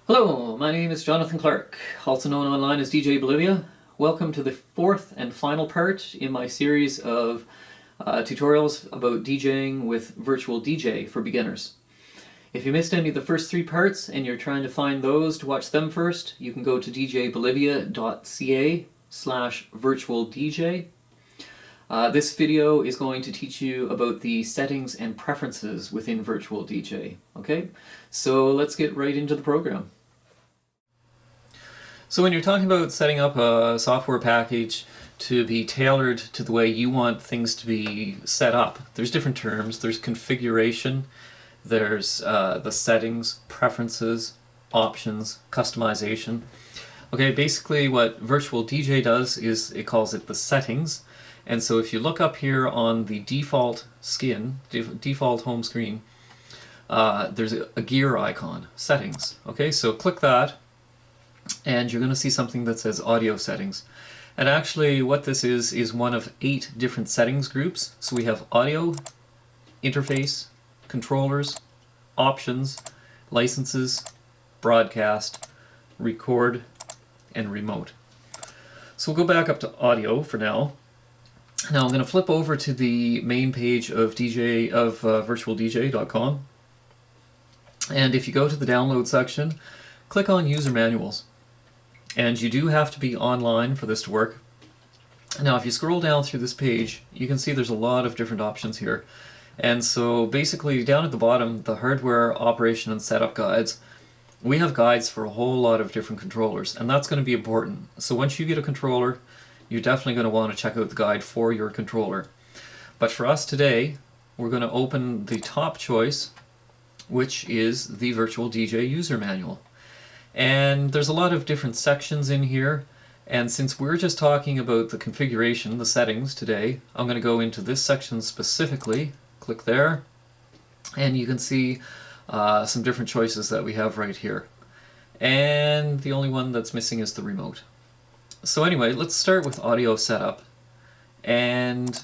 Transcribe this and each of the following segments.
Hello, my name is Jonathan Clark, also known online as DJ Bolivia. Welcome to the fourth and final part in my series of tutorials about DJing with Virtual DJ for beginners. If you missed any of the first three parts and you're trying to find those to watch them first, you can go to djbolivia.ca/virtualdj. This video is going to teach you about the settings and preferences within Virtual DJ. Okay, so let's get right into the program. So when you're talking about setting up a software package to be tailored to the way you want things to be set up, there's different terms. There's configuration, there's the settings, preferences, options, customization. Okay, basically what Virtual DJ does is it calls it the settings. And so if you look up here on the default home screen, there's a gear icon, settings. Okay, so click that, and you're going to see something that says audio settings. And actually what this is one of 8 different settings groups. So we have audio, interface, controllers, options, licenses, broadcast, record, and remote. So we'll go back up to audio for now. Now I'm going to flip over to the main page of virtualdj.com, and if you go to the download section, click on user manuals. And you do have to be online for this to work. Now if you scroll down through this page, you can see there's a lot of different options here. And so basically down at the bottom, the hardware operation and setup guides, we have guides for a whole lot of different controllers, and that's going to be important. So once you get a controller, you're definitely going to want to check out the guide for your controller. But for us today, we're going to open the top choice, which is the Virtual DJ user manual. And there's a lot of different sections in here, and since we're just talking about the configuration, the settings today, I'm going to go into this section specifically. Click there, and you can see some different choices that we have right here. And the only one that's missing is the remote. So anyway, let's start with audio setup, and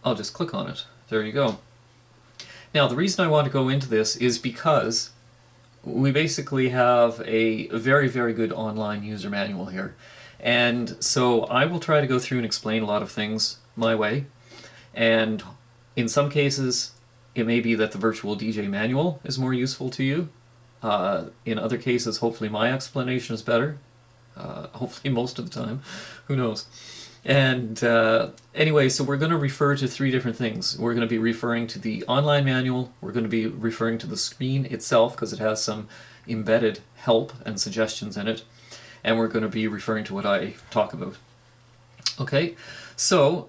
I'll just click on it. There you go. Now the reason I want to go into this is because we basically have a very, very good online user manual here. And so I will try to go through and explain a lot of things my way. And in some cases, it may be that the Virtual DJ manual is more useful to you. In other cases, hopefully my explanation is better. Hopefully most of the time. Who knows? And anyway, so we're going to refer to 3 different things. We're going to be referring to the online manual, we're going to be referring to the screen itself because it has some embedded help and suggestions in it, and we're going to be referring to what I talk about. Okay, so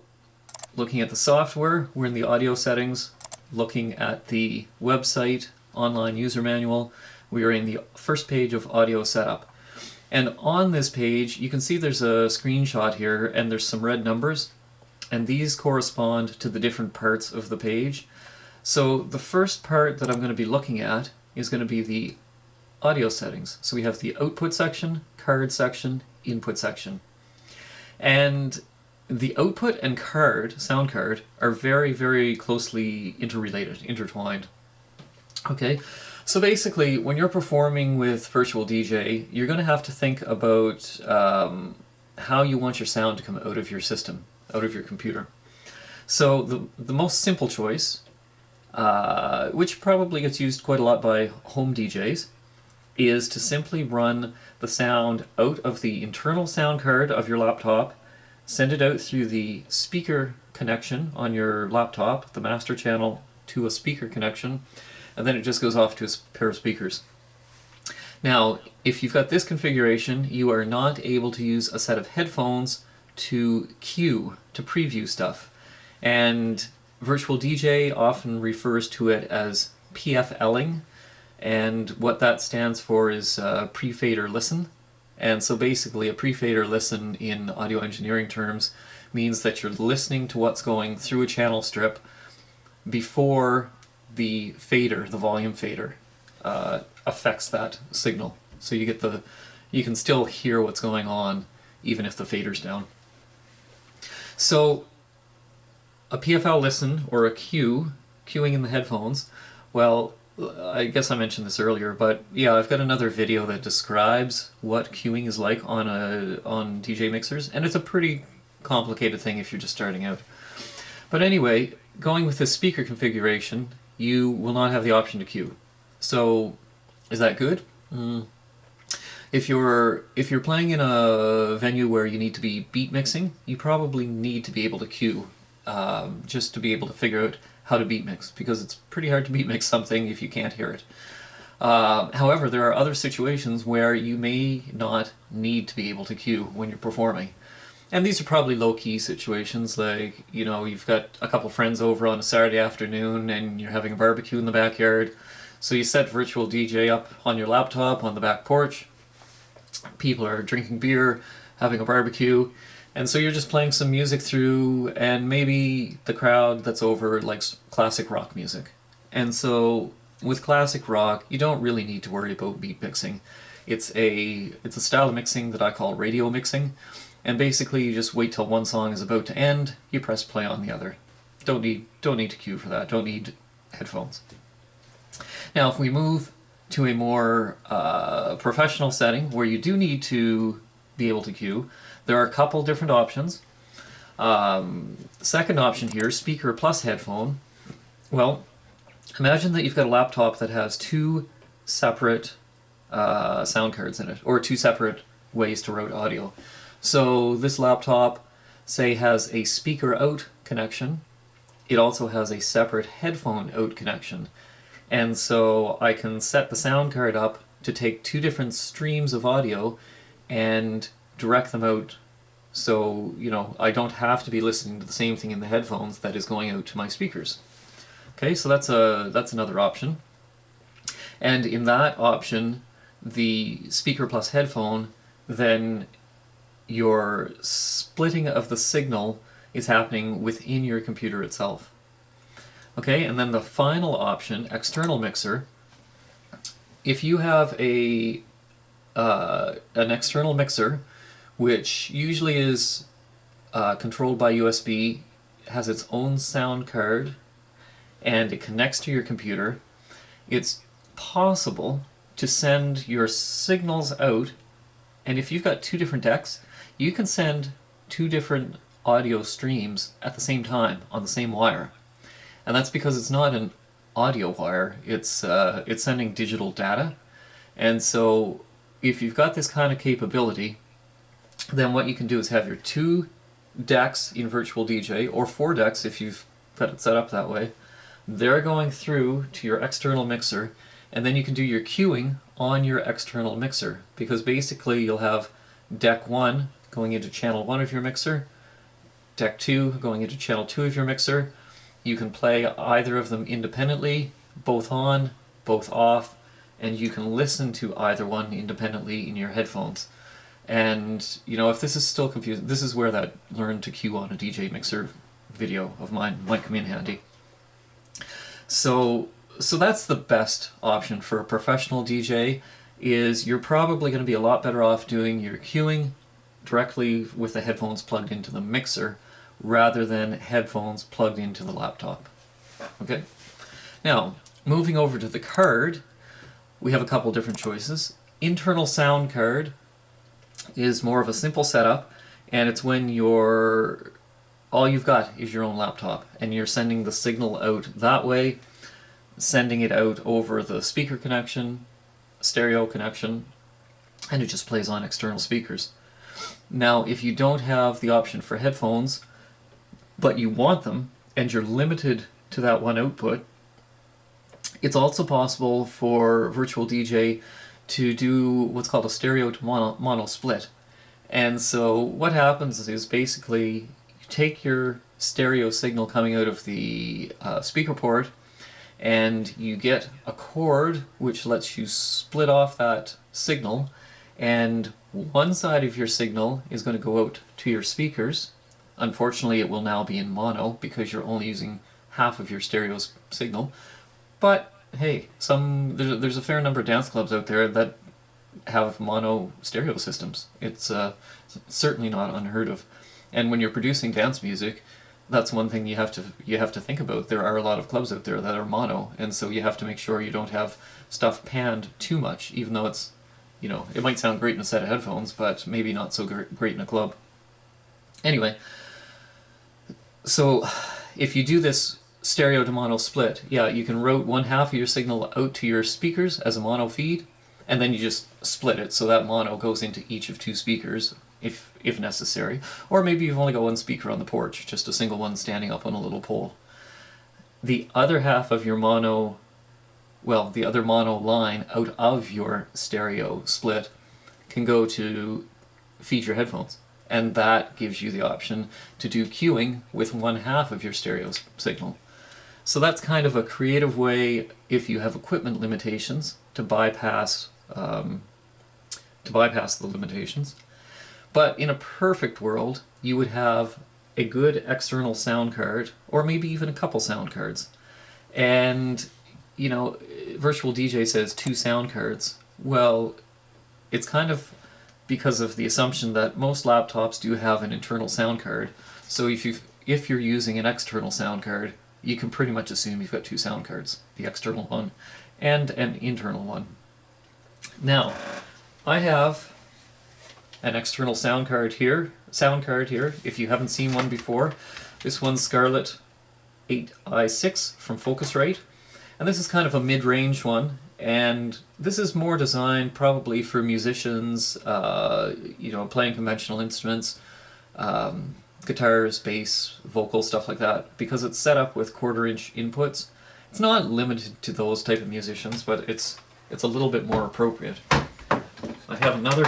looking at the software, we're in the audio settings. Looking at the website, online user manual, we are in the first page of audio setup. And on this page, you can see there's a screenshot here, and there's some red numbers, and these correspond to the different parts of the page. So the first part that I'm going to be looking at is going to be the audio settings. So we have the output section, card section, input section. And the output and sound card, are very, very closely intertwined. Okay. So basically, when you're performing with Virtual DJ, you're going to have to think about how you want your sound to come out of your system, out of your computer. So the most simple choice, which probably gets used quite a lot by home DJs, is to simply run the sound out of the internal sound card of your laptop, send it out through the speaker connection on your laptop, the master channel to a speaker connection, and then it just goes off to a pair of speakers. Now, if you've got this configuration, you are not able to use a set of headphones to preview stuff. And Virtual DJ often refers to it as PFLing, and what that stands for is pre-fader listen. And so basically a pre-fader listen in audio engineering terms means that you're listening to what's going through a channel strip before the fader, the volume fader, affects that signal. So you can still hear what's going on even if the fader's down. So a PFL listen, or a cue, queuing in the headphones, well, I guess I mentioned this earlier, but yeah, I've got another video that describes what queuing is like on DJ mixers, and it's a pretty complicated thing if you're just starting out. But anyway, going with this speaker configuration, you will not have the option to queue. So, is that good? If you're playing in a venue where you need to be beat mixing, you probably need to be able to queue, just to be able to figure out how to beat mix, because it's pretty hard to beat mix something if you can't hear it. However, there are other situations where you may not need to be able to queue when you're performing. And these are probably low-key situations, like, you've got a couple friends over on a Saturday afternoon and you're having a barbecue in the backyard. So you set virtual DJ up on your laptop on the back porch. People are drinking beer, having a barbecue, and so you're just playing some music through, and maybe the crowd that's over likes classic rock music. And so with classic rock, you don't really need to worry about beat mixing. It's a style of mixing that I call radio mixing, and basically you just wait till one song is about to end, you press play on the other. Don't need to cue for that, don't need headphones. Now if we move to a more professional setting where you do need to be able to queue, there are a couple different options. Second option here, speaker plus headphone. Well, imagine that you've got a laptop that has two separate sound cards in it, or two separate ways to route audio. So this laptop, say, has a speaker out connection. It also has a separate headphone out connection. And so I can set the sound card up to take two different streams of audio and direct them out, so I don't have to be listening to the same thing in the headphones that is going out to my speakers. Okay, so that's another option. And in that option, the speaker plus headphone, then your splitting of the signal is happening within your computer itself. Okay, and then the final option, external mixer. If you have an external mixer, which usually is controlled by USB, has its own sound card, and it connects to your computer, it's possible to send your signals out, and if you've got two different decks, you can send two different audio streams at the same time on the same wire. And that's because it's not an audio wire, it's sending digital data. And so if you've got this kind of capability, then what you can do is have your two decks in Virtual DJ, or four decks if you've got it set up that way. They're going through to your external mixer, and then you can do your queuing on your external mixer, because basically you'll have deck 1 going into channel 1 of your mixer, deck 2 going into channel 2 of your mixer. You can play either of them independently, both on, both off, and you can listen to either one independently in your headphones. And, if this is still confusing, this is where that learn to cue on a DJ mixer video of mine might come in handy. So that's the best option for a professional DJ, is you're probably going to be a lot better off doing your queuing directly with the headphones plugged into the mixer, rather than headphones plugged into the laptop. Okay? Now, moving over to the card, we have a couple different choices. Internal sound card is more of a simple setup, and it's when all you've got is your own laptop, and you're sending the signal out that way, sending it out over the speaker connection, stereo connection, and it just plays on external speakers. Now, if you don't have the option for headphones, but you want them, and you're limited to that one output, it's also possible for Virtual DJ to do what's called a stereo to mono split. And so what happens is basically you take your stereo signal coming out of the speaker port, and you get a cord which lets you split off that signal, and one side of your signal is going to go out to your speakers. Unfortunately, it will now be in mono because you're only using half of your stereo signal. But hey, there's a fair number of dance clubs out there that have mono stereo systems. It's certainly not unheard of. And when you're producing dance music, that's one thing you have to think about. There are a lot of clubs out there that are mono, and so you have to make sure you don't have stuff panned too much, even though it's, you know, it might sound great in a set of headphones, but maybe not so great in a club. Anyway, so if you do this stereo to mono split, yeah, you can route one half of your signal out to your speakers as a mono feed, and then you just split it so that mono goes into each of two speakers if necessary. Or maybe you've only got one speaker on the porch, just a single one standing up on a little pole. The other half of your mono, well, the other mono line out of your stereo split can go to feed your headphones. And that gives you the option to do cueing with one half of your stereo signal. So that's kind of a creative way, if you have equipment limitations, to bypass the limitations. But in a perfect world, you would have a good external sound card, or maybe even a couple sound cards. And, you know, Virtual DJ says 2 sound cards. Well, it's kind of because of the assumption that most laptops do have an internal sound card. So if you're using an external sound card, you can pretty much assume you've got 2 sound cards, the external one and an internal one. Now, I have an external sound card here. If you haven't seen one before, this one's Scarlett 8i6 from Focusrite, and this is kind of a mid-range one. And this is more designed probably for musicians, you know, playing conventional instruments, guitars, bass, vocals, stuff like that, because it's set up with 1/4-inch inputs. It's not limited to those type of musicians, but it's a little bit more appropriate. I have another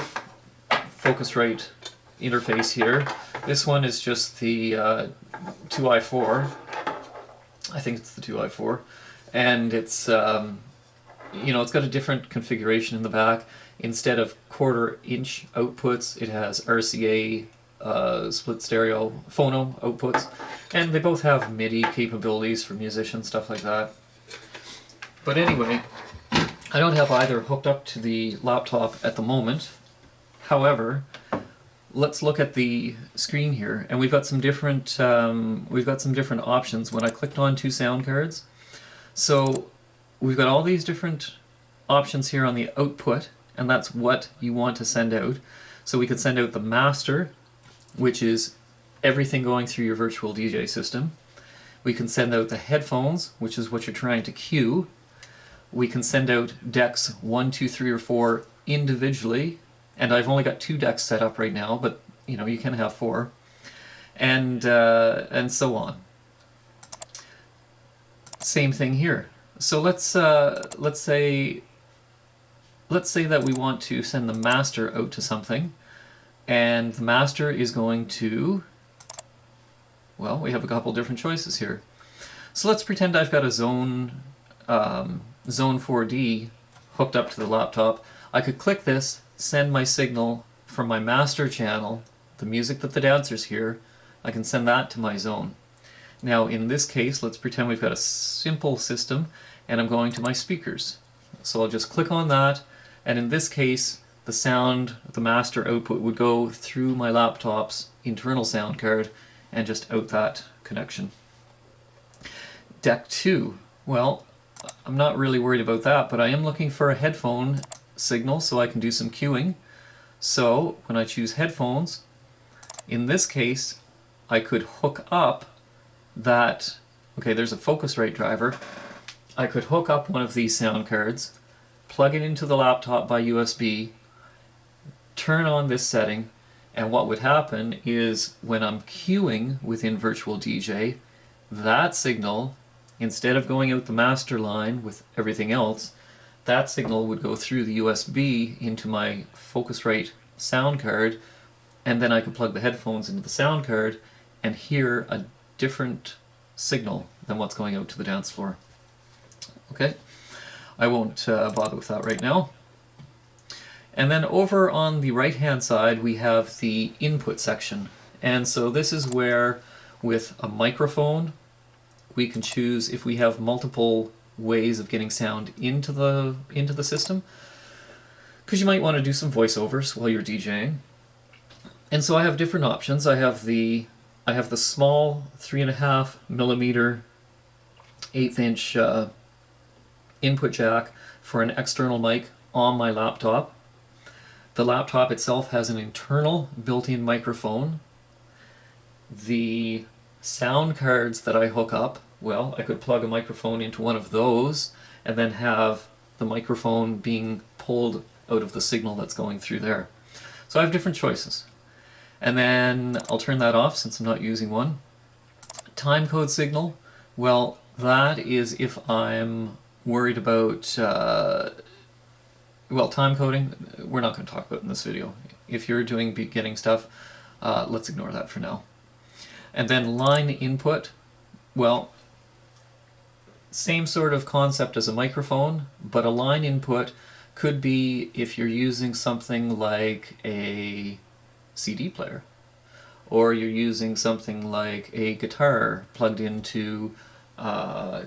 Focusrite interface here. This one is just the 2i4. I think it's the 2i4, and it's you know, it's got a different configuration in the back. Instead of 1/4-inch outputs, it has RCA split stereo phono outputs, and they both have MIDI capabilities for musicians, stuff like that. But anyway, I don't have either hooked up to the laptop at the moment. However, let's look at the screen here, and we've got some different options. When I clicked on 2 sound cards, so we've got all these different options here on the output, and that's what you want to send out. So we could send out the master, which is everything going through your virtual DJ system. We can send out the headphones, which is what you're trying to cue. We can send out decks 1, 2, 3, or 4 individually, and I've only got 2 decks set up right now, but you know, you can have 4, and so on. Same thing here. So let's say that we want to send the master out to something, and the master is going to, well, we have a couple different choices here. So let's pretend I've got a Zone 4D hooked up to the laptop. I could click this, send my signal from my master channel, the music that the dancers hear. I can send that to my zone. Now in this case, let's pretend we've got a simple system, and I'm going to my speakers. So I'll just click on that, and in this case, the sound, the master output would go through my laptop's internal sound card and just out that connection. Deck 2, well, I'm not really worried about that, but I am looking for a headphone signal so I can do some cueing. So when I choose headphones, in this case, I could hook up that, okay, there's a Focusrite driver. I could hook up one of these sound cards, plug it into the laptop by USB, turn on this setting, and what would happen is when I'm cueing within Virtual DJ, that signal, instead of going out the master line with everything else, that signal would go through the USB into my Focusrite sound card, and then I could plug the headphones into the sound card and hear a different signal than what's going out to the dance floor. Okay, I won't bother with that right now. And then over on the right hand side we have the input section, and so this is where with a microphone we can choose if we have multiple ways of getting sound into the system, because you might want to do some voiceovers while you're DJing. And so I have different options. I have the I have the small 3.5mm 1/8 inch input jack for an external mic on my laptop. The laptop itself has an internal built-in microphone. The sound cards that I hook up, well, I could plug a microphone into one of those and then have the microphone being pulled out of the signal that's going through there. So I have different choices. And then I'll turn that off since I'm not using one. Timecode signal, well, that is if I'm worried about, well, time coding, we're not going to talk about in this video. If you're doing beginning stuff, let's ignore that for now. And then line input, well, same sort of concept as a microphone, but a line input could be if you're using something like a CD player, or you're using something like a guitar plugged into a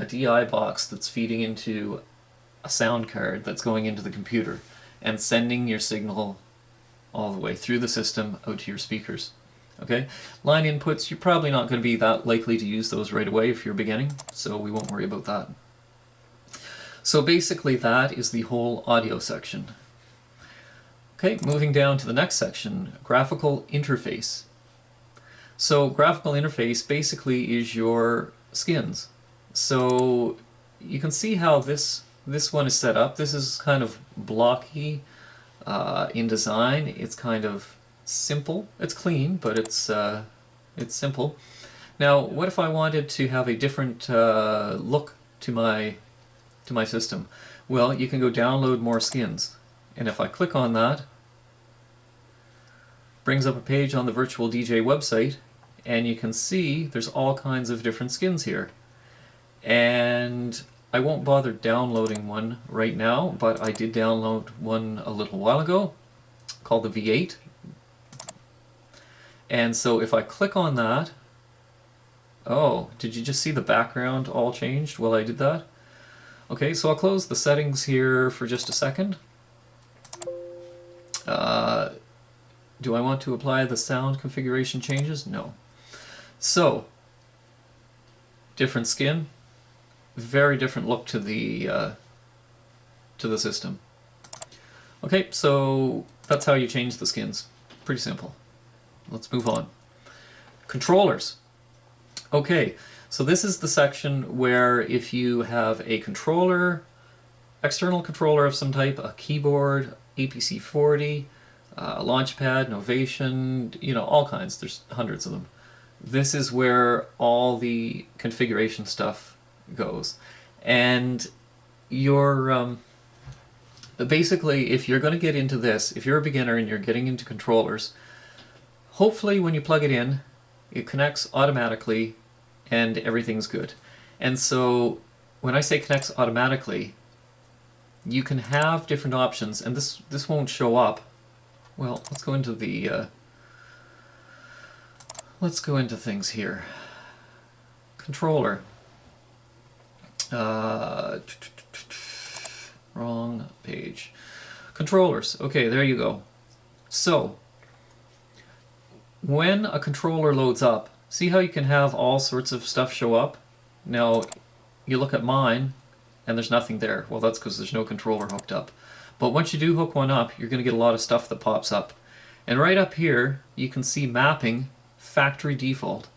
DI box that's feeding into a sound card that's going into the computer and sending your signal all the way through the system out to your speakers. Okay, line inputs, you're probably not going to be that likely to use those right away if you're beginning, so we won't worry about that. So basically that is the whole audio section. Okay, moving down to the next section, graphical interface. So graphical interface basically is your skins. So you can see how this one is set up. This is kind of blocky in design. It's kind of simple. It's clean, but it's simple. Now, what if I wanted to have a different look to my system? Well, you can go download more skins. And if I click on that, brings up a page on the Virtual DJ website, and you can see there's all kinds of different skins here. And I won't bother downloading one right now, but I did download one a little while ago called the V8. And so if I click on that, oh, did you just see the background all changed while I did that? Okay, so I'll close the settings here for just a second. Do I want to apply the sound configuration changes? No. So, different skin, very different look to the system. Okay, so that's how you change the skins. Pretty simple. Let's move on. Controllers. Okay, so this is the section where if you have a controller, external controller of some type, a keyboard, APC40, a launchpad, Novation, you know, all kinds, there's hundreds of them. This is where all the configuration stuff goes. And you're, basically, if you're going to get into this, if you're a beginner and you're getting into controllers, hopefully when you plug it in, it connects automatically and everything's good. And so when I say connects automatically, you can have different options, and this won't show up. Well, let's go into the let's go into things here. Controller. Wrong page. Controllers. Okay, there you go. So when a controller loads up, see how you can have all sorts of stuff show up? Now, you look at mine, and there's nothing there. Well, that's because there's no controller hooked up. But once you do hook one up, you're going to get a lot of stuff that pops up. And right up here, you can see mapping, factory default.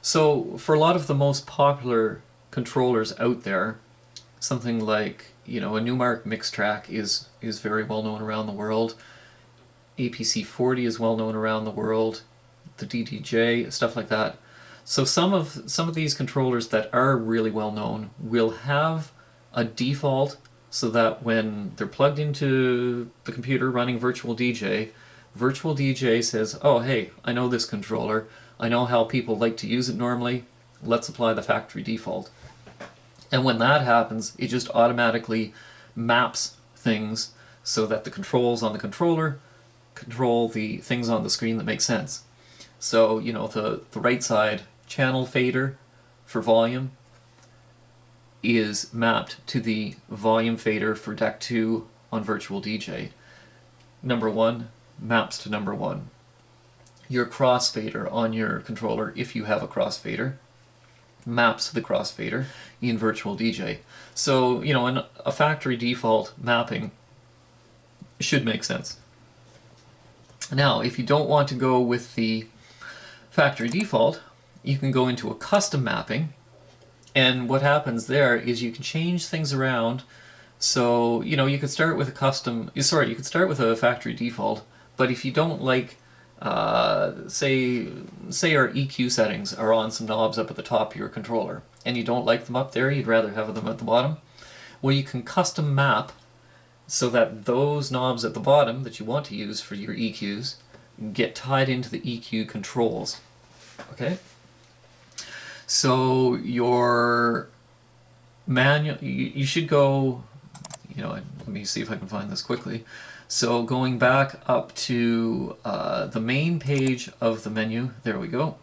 So for a lot of the most popular controllers out there, something like, you know, a Numark mix track is very well known around the world. APC40 is well known around the world. The DDJ, stuff like that. So some of these controllers that are really well known will have a default so that when they're plugged into the computer running Virtual DJ says, oh hey, I know this controller, I know how people like to use it normally, let's apply the factory default. And when that happens, it just automatically maps things so that the controls on the controller control the things on the screen that make sense. So, you know, the right side channel fader for volume is mapped to the volume fader for deck 2 on Virtual DJ. Number 1 maps to number 1. your crossfader on your controller, if you have a crossfader, maps the crossfader in Virtual DJ. So, you know, a factory default mapping should make sense. Now, if you don't want to go with the factory default, you can go into a custom mapping, and what happens there is you can change things around. So, you know, you could start with you could start with a factory default, but if you don't like, say our EQ settings are on some knobs up at the top of your controller, and you don't like them up there, you'd rather have them at the bottom, well, you can custom map so that those knobs at the bottom that you want to use for your EQs get tied into the EQ controls. Okay? So your manual, you should go, you know, let me see if I can find this quickly. So going back up to the main page of the menu, there we go.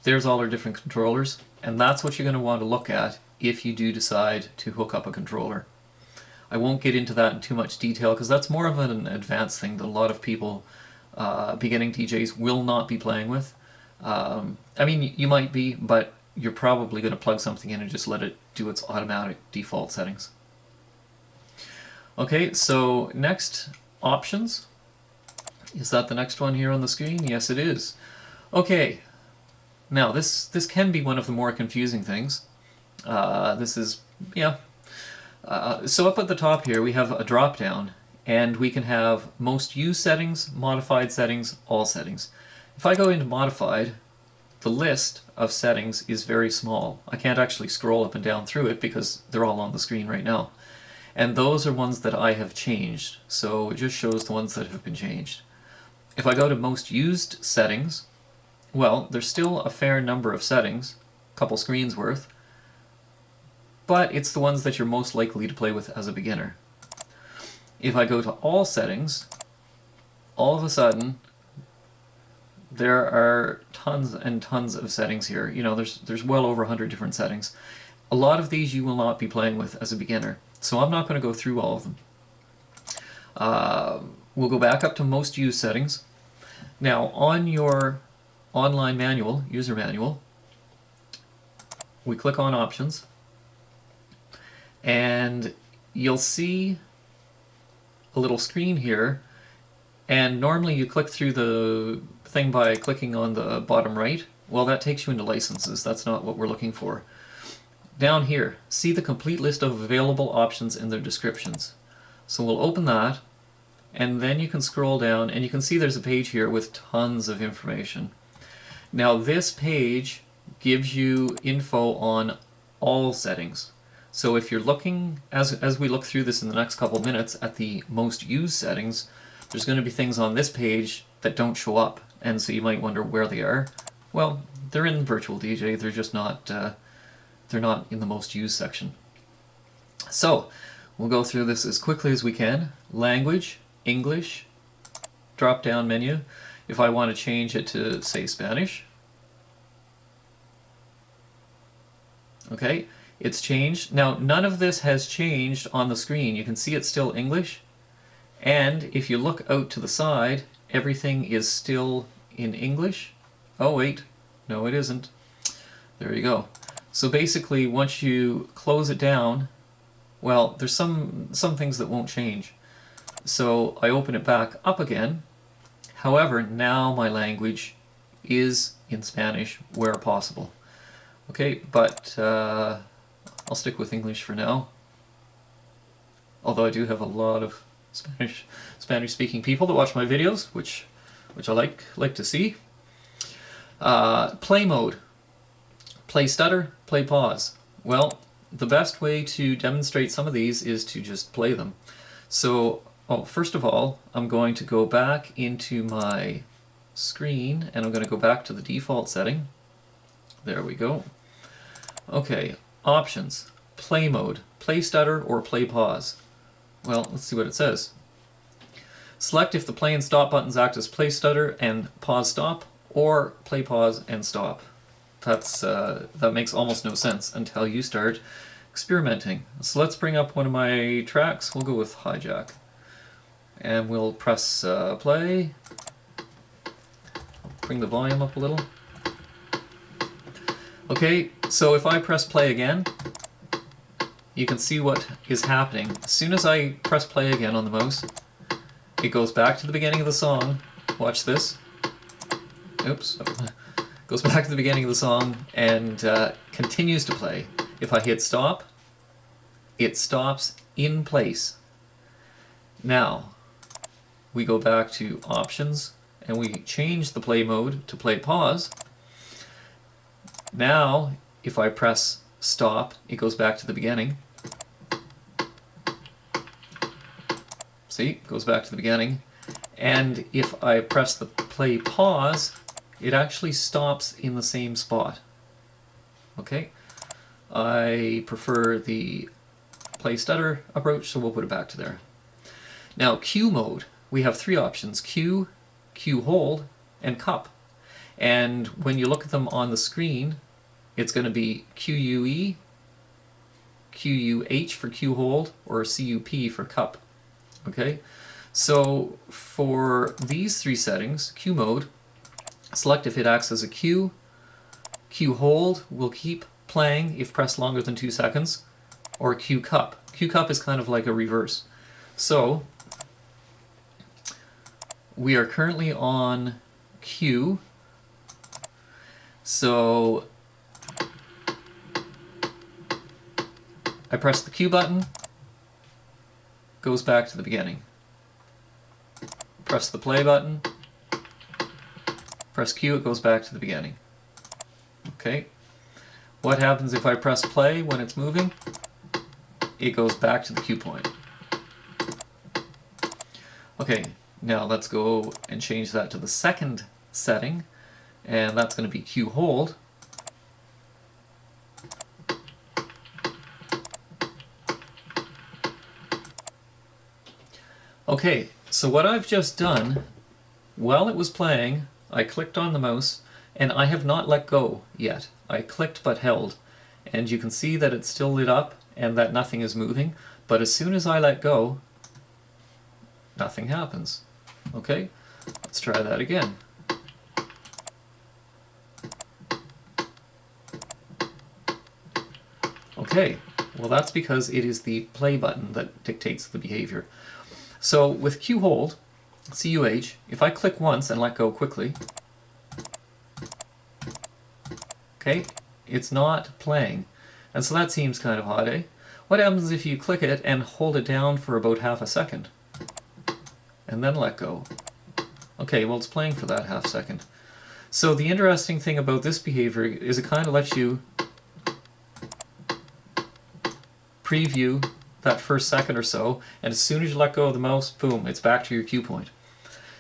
There's all our different controllers, and that's what you're going to want to look at if you do decide to hook up a controller. I won't get into that in too much detail because that's more of an advanced thing that a lot of people, beginning DJs, will not be playing with. I mean, you might be, but you're probably going to plug something in and just let it do its automatic default settings. Okay, so next, options. Is that the next one here on the screen? Yes, it is. Okay, now this can be one of the more confusing things. This is, yeah. So up at the top here we have a drop down, and we can have most used settings, modified settings, all settings. If I go into modified, the list of settings is very small. I can't actually scroll up and down through it because they're all on the screen right now. And those are ones that I have changed, so it just shows the ones that have been changed. If I go to most used settings, well, there's still a fair number of settings, a couple screens worth, but it's the ones that you're most likely to play with as a beginner. If I go to all settings, all of a sudden there are tons and tons of settings here. You know, there's well over 100 different settings. A lot of these you will not be playing with as a beginner, so I'm not going to go through all of them. We'll go back up to most used settings. Now, on your online manual, user manual, we click on options, and you'll see a little screen here, and normally you click through the thing by clicking on the bottom right. Well, that takes you into licenses. That's not what we're looking for. Down here, see the complete list of available options in their descriptions. So we'll open that, and then you can scroll down, and you can see there's a page here with tons of information. Now this page gives you info on all settings. So if you're looking, as we look through this in the next couple minutes, at the most used settings, there's going to be things on this page that don't show up, and so you might wonder where they are. Well, they're in Virtual DJ, they're just not, they're not in the most used section. So, we'll go through this as quickly as we can. Language, English, drop-down menu. If I want to change it to, say, Spanish. Okay, it's changed. Now, none of this has changed on the screen. You can see it's still English. And if you look out to the side, everything is still in English. Oh, wait. No, it isn't. There you go. So basically, once you close it down, well, there's some things that won't change. So I open it back up again. However, now my language is in Spanish where possible. Okay, but I'll stick with English for now. Although I do have a lot of Spanish-speaking people that watch my videos, which I like to see. Play mode. Play stutter, play pause. Well, the best way to demonstrate some of these is to just play them. So, first of all, I'm going to go back into my screen, and I'm going to go back to the default setting. There we go. Okay, options. Play mode. Play stutter or play pause. Well, let's see what it says. Select if the play and stop buttons act as play stutter and pause stop, or play pause and stop. That makes almost no sense until you start experimenting. So let's bring up one of my tracks. We'll go with Hijack. And we'll press play. bring the volume up a little. Okay, so if I press play again, you can see what is happening. As soon as I press play again on the mouse, it goes back to the beginning of the song. Watch this. Oops. Goes back to the beginning of the song and continues to play. If I hit stop, it stops in place. Now, we go back to options and we change the play mode to play pause. Now, if I press stop, it goes back to the beginning. See, it goes back to the beginning. And if I press the play pause, it actually stops in the same spot. Okay? I prefer the play stutter approach, so we'll put it back to there. Now, cue mode, we have three options: cue, cue hold, and cup. And when you look at them on the screen, it's going to be QUE, QUH for cue hold, or CUP for cup. Okay? So for these three settings, cue mode, select if it acts as a cue. Cue hold will keep playing if pressed longer than 2 seconds. Or cue cup. Cue cup is kind of like a reverse. So we are currently on cue. So I press the cue button, goes back to the beginning. Press the play button, press cue, it goes back to the beginning. Okay. What happens if I press play when it's moving? It goes back to the cue point. Okay, now let's go and change that to the second setting, and that's going to be cue hold. Okay, so what I've just done, while it was playing, I clicked on the mouse, and I have not let go yet. I clicked but held, and you can see that it's still lit up and that nothing is moving, but as soon as I let go, nothing happens. Okay, let's try that again. Okay, well that's because it is the play button that dictates the behavior. So with cue hold, CUH, if I click once and let go quickly, okay, it's not playing. And so that seems kind of odd, eh? What happens if you click it and hold it down for about half a second? And then let go. Okay, well it's playing for that half second. So the interesting thing about this behavior is it kind of lets you preview that first second or so, and as soon as you let go of the mouse, boom, it's back to your cue point.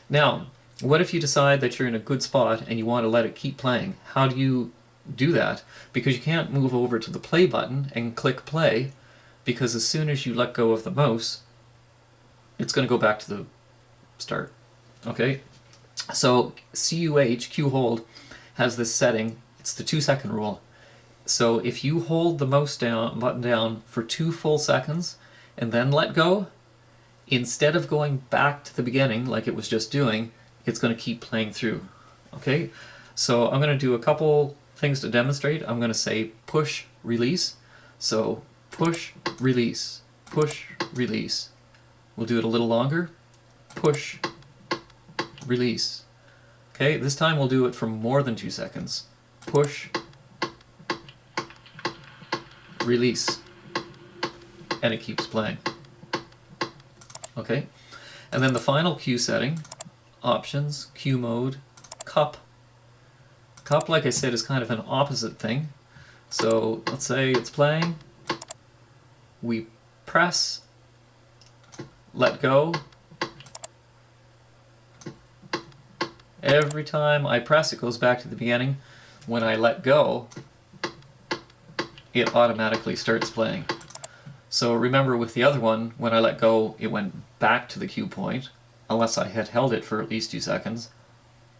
Now, what if you decide that you're in a good spot and you want to let it keep playing? How do you do that? Because you can't move over to the play button and click play, because as soon as you let go of the mouse, it's going to go back to the start. Okay? So CUH, cue hold, has this setting. It's the 2-second rule. So if you hold the mouse button down for 2 full seconds and then let go, instead of going back to the beginning like it was just doing, it's going to keep playing through. Okay? So I'm going to do a couple things to demonstrate. I'm going to say push, release. So push, release, push, release. We'll do it a little longer. Push, release. Okay, this time we'll do it for more than 2 seconds. Push, release, and it keeps playing. Okay, and then the final cue setting, options, cue mode, cup. Cup, like I said, is kind of an opposite thing. So let's say it's playing, we press, let go. Every time I press, it goes back to the beginning. When I let go, it automatically starts playing. So remember with the other one, when I let go, it went back to the cue point, unless I had held it for at least 2 seconds.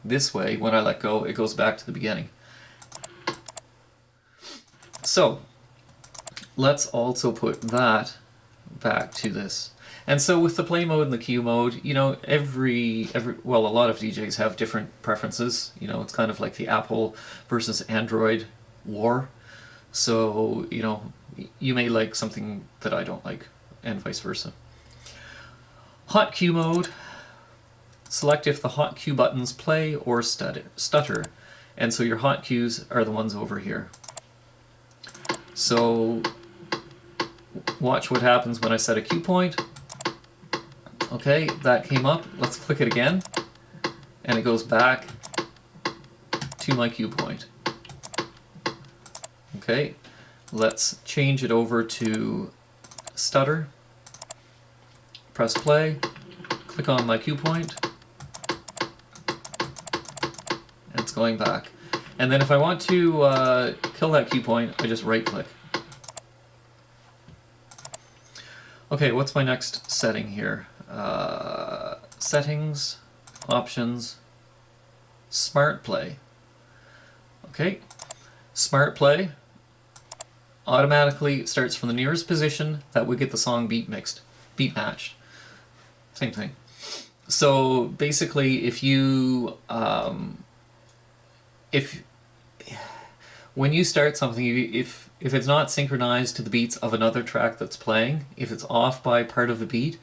This way, when I let go, it goes back to the beginning. So let's also put that back to this. And so with the play mode and the cue mode, you know, well, a lot of DJs have different preferences. You know, it's kind of like the Apple versus Android war. So, you know, you may like something that I don't like, and vice versa. Hot cue mode. Select if the hot cue buttons play or stutter. And so your hot cues are the ones over here. So watch what happens when I set a cue point. Okay, that came up. Let's click it again. And it goes back to my cue point. Okay, let's change it over to stutter. Press play. Click on my cue point. And it's going back. And then if I want to kill that cue point, I just right click. Okay, what's my next setting here? Settings, options, smart play. Okay, smart play automatically starts from the nearest position that would get the song beat matched. Same thing. So basically, if when you start something, if it's not synchronized to the beats of another track that's playing, if it's off by part of the beat,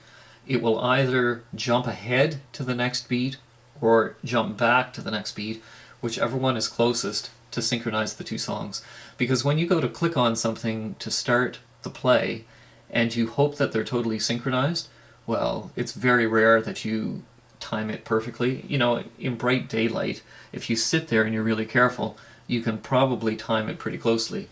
it will either jump ahead to the next beat or jump back to the next beat, whichever one is closest to synchronize the two songs. Because when you go to click on something to start the play and you hope that they're totally synchronized, well, it's very rare that you time it perfectly. You know, in bright daylight, if you sit there and you're really careful, you can probably time it pretty closely.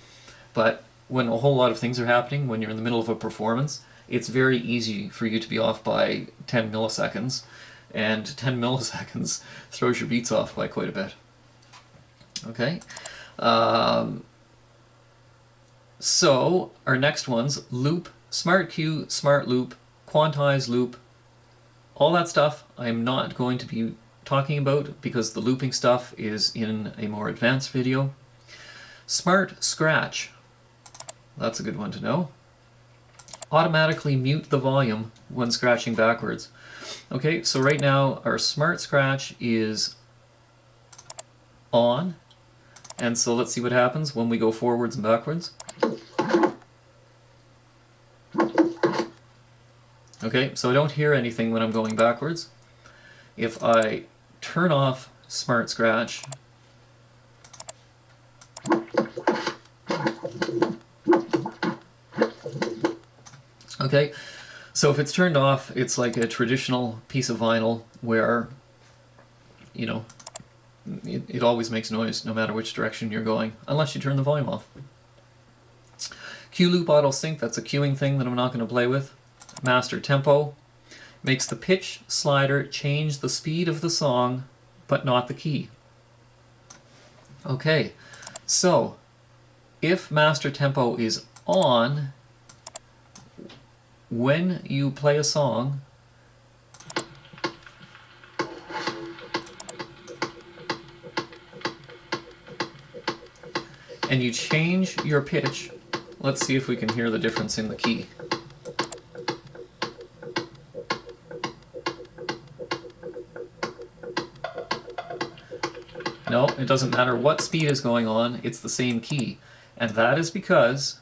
But when a whole lot of things are happening, when you're in the middle of a performance, it's very easy for you to be off by 10 milliseconds, and 10 milliseconds throws your beats off by quite a bit. Okay? So, our next ones, loop, smart cue, smart loop, quantize loop, all that stuff I'm not going to be talking about because the looping stuff is in a more advanced video. Smart scratch, that's a good one to know. Automatically mute the volume when scratching backwards. Okay, so right now our smart scratch is on, and so let's see what happens when we go forwards and backwards. Okay, so I don't hear anything when I'm going backwards. If I turn off smart scratch, okay, so if it's turned off, it's like a traditional piece of vinyl where, you know, it always makes noise no matter which direction you're going, unless you turn the volume off. Cue loop auto sync, that's a queuing thing that I'm not going to play with. Master tempo makes the pitch slider change the speed of the song, but not the key. Okay, so if master tempo is on, when you play a song, and you change your pitch, let's see if we can hear the difference in the key. No, it doesn't matter what speed is going on, it's the same key. And that is because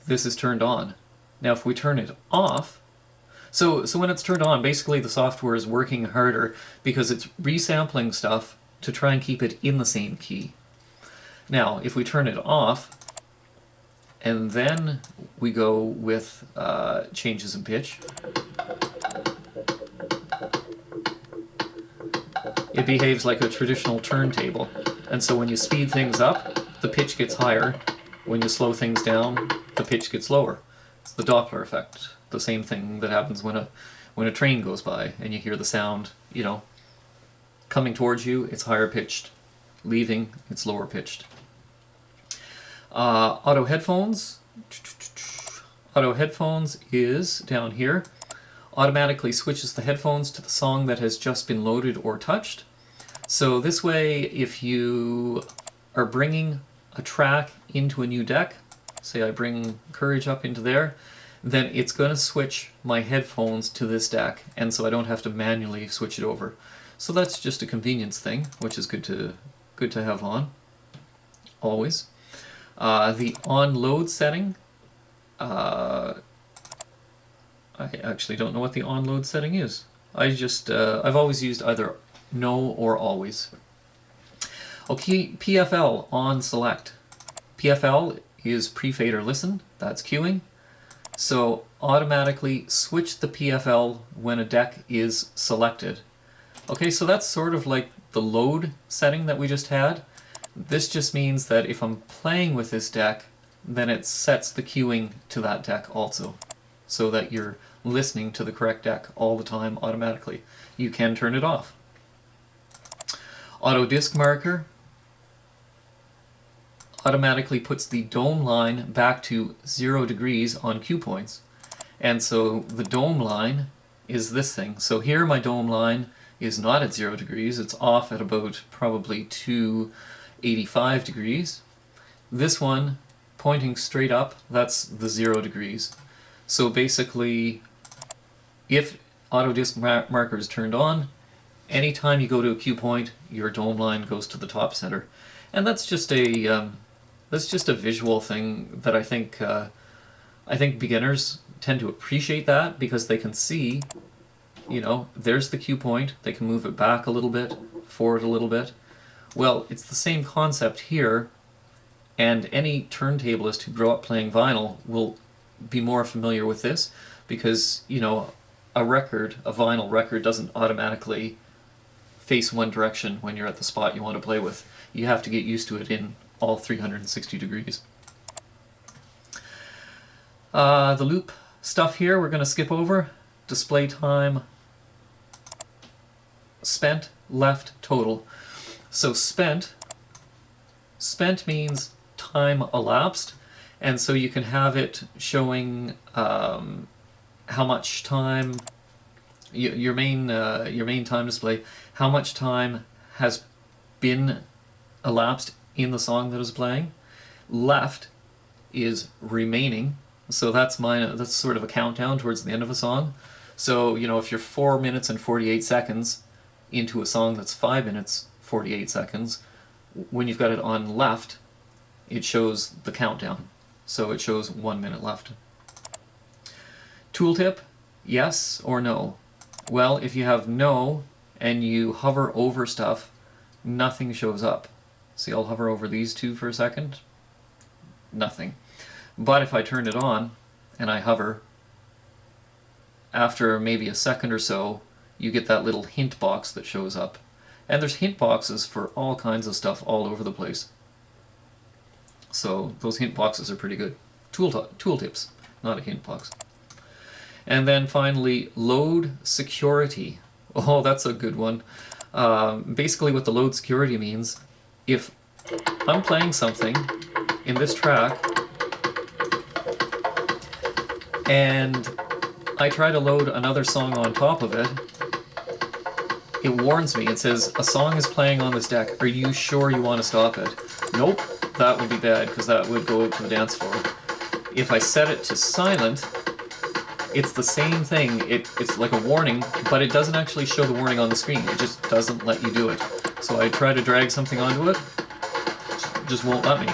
this is turned on. Now if we turn it off, so when it's turned on, basically the software is working harder because it's resampling stuff to try and keep it in the same key. Now if we turn it off, and then we go with changes in pitch, it behaves like a traditional turntable. And so when you speed things up, the pitch gets higher. When you slow things down, the pitch gets lower. It's the Doppler effect, the same thing that happens when a train goes by and you hear the sound, you know, coming towards you, it's higher pitched, leaving, it's lower pitched. Auto headphones. Auto headphones is down here. Automatically switches the headphones to the song that has just been loaded or touched. So this way, if you are bringing a track into a new deck, say I bring Courage up into there, then it's going to switch my headphones to this deck, and so I don't have to manually switch it over. So that's just a convenience thing, which is good to have on, always. The on-load setting, I actually don't know what the on-load setting is. I've always used either no or always. Okay, PFL on select. PFL is pre-fader listen, that's queuing. So automatically switch the PFL when a deck is selected. Okay, so that's sort of like the load setting that we just had. This just means that if I'm playing with this deck, then it sets the queuing to that deck also, so that you're listening to the correct deck all the time automatically. You can turn it off. Auto disc marker automatically puts the dome line back to 0 degrees on cue points. And so the dome line is this thing. So here my dome line is not at 0 degrees, it's off at about probably 285 degrees. This one, pointing straight up, that's the 0 degrees. So basically, if auto disc marker is turned on, anytime you go to a cue point, your dome line goes to the top center. And that's just a visual thing that I think beginners tend to appreciate that, because they can see, you know, there's the cue point, they can move it back a little bit, forward a little bit. Well, it's the same concept here, and any turntablist who grew up playing vinyl will be more familiar with this, because, you know, a vinyl record doesn't automatically face one direction when you're at the spot you want to play with. You have to get used to it in all 360 degrees. The loop stuff here we're going to skip over. Display time, spent, left, total. So spent means time elapsed, and so you can have it showing how much time, your main time display, how much time has been elapsed in the song that is playing. Left is remaining, so that's sort of a countdown towards the end of a song. So, you know, if you're 4 minutes and 48 seconds into a song that's 5 minutes 48 seconds, when you've got it on left, it shows the countdown. So it shows 1 minute left. Tooltip, yes or no? Well, if you have no and you hover over stuff, nothing shows up. See, I'll hover over these two for a second. Nothing. But if I turn it on and I hover, after maybe a second or so, you get that little hint box that shows up. And there's hint boxes for all kinds of stuff all over the place. So those hint boxes are pretty good. Tooltips, not a hint box. And then finally, load security. Oh, that's a good one. Basically what the load security means, if I'm playing something in this track and I try to load another song on top of it, it warns me. It says, a song is playing on this deck. Are you sure you want to stop it? Nope, that would be bad, because that would go out to the dance floor. If I set it to silent, it's the same thing. It's like a warning, but it doesn't actually show the warning on the screen. It just doesn't let you do it. So I try to drag something onto it, it just won't let me.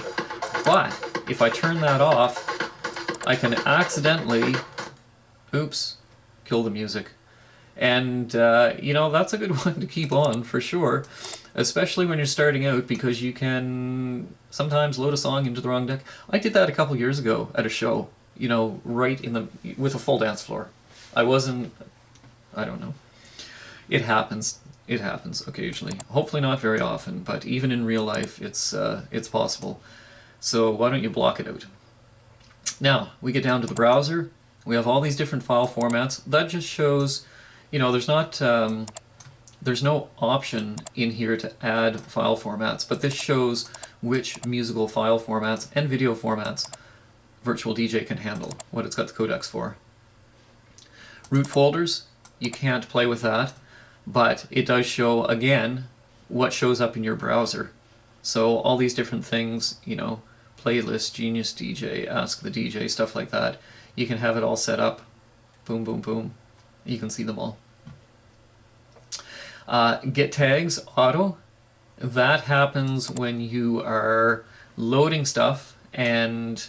But if I turn that off, I can accidentally, oops, kill the music. And, you know, that's a good one to keep on, for sure. Especially when you're starting out, because you can sometimes load a song into the wrong deck. I did that a couple years ago at a show, you know, with a full dance floor. I don't know. It happens. It happens occasionally. Hopefully not very often, but even in real life, it's possible. So why don't you block it out? Now, we get down to the browser. We have all these different file formats. That just shows, you know, there's no option in here to add file formats, but this shows which musical file formats and video formats Virtual DJ can handle, what it's got the codecs for. Root folders, you can't play with that, but it does show, again, what shows up in your browser. So all these different things, you know, playlist, Genius DJ, Ask the DJ, stuff like that, You can have it all set up. Boom, boom, boom. You can see them all. Get tags auto. That happens when you are loading stuff and